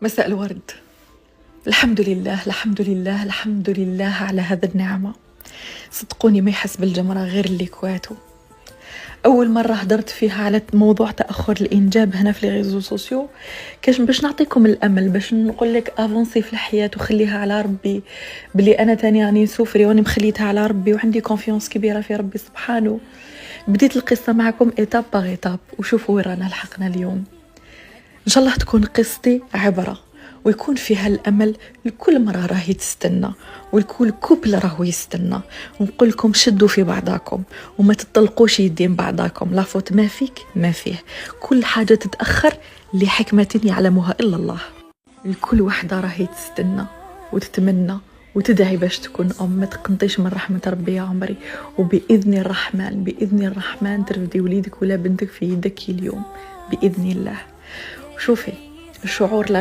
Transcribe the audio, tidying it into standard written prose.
مساء الورد. الحمد لله الحمد لله الحمد لله على هذا النعمة. صدقوني ما يحس بالجمرة غير اللي كواتو. أول مرة هدرت فيها على موضوع تأخر الإنجاب هنا في الريزو سوسيو كاش باش نعطيكم الأمل، باش نقول لك افونسي في الحياة وخليها على ربي، بلي أنا تاني راني نسوفري واني مخليتها على ربي وعندي كونفيونس كبيرة في ربي سبحانه. بديت القصة معكم إيتاب باغ إيتاب وشوفوا وين رانا لحقنا اليوم. إن شاء الله تكون قصتي عبرة ويكون فيها الأمل لكل مرة راهي تستنى والكل كوبل راهو يستنى. ونقول لكم شدوا في بعضاكم وما تطلقوش يدين بعضاكم، لا فوت ما فيك ما فيه، كل حاجة تتأخر لحكمة يعلمها إلا الله. الكل وحدة راهي تستنى وتتمنى وتدعي باش تكون أم. ما تقنطيش من رحمة ربي يا عمري، وبإذن الرحمن بإذن الرحمن ترفدي وليدك ولا بنتك في يدك اليوم بإذن الله. شوفي الشعور لا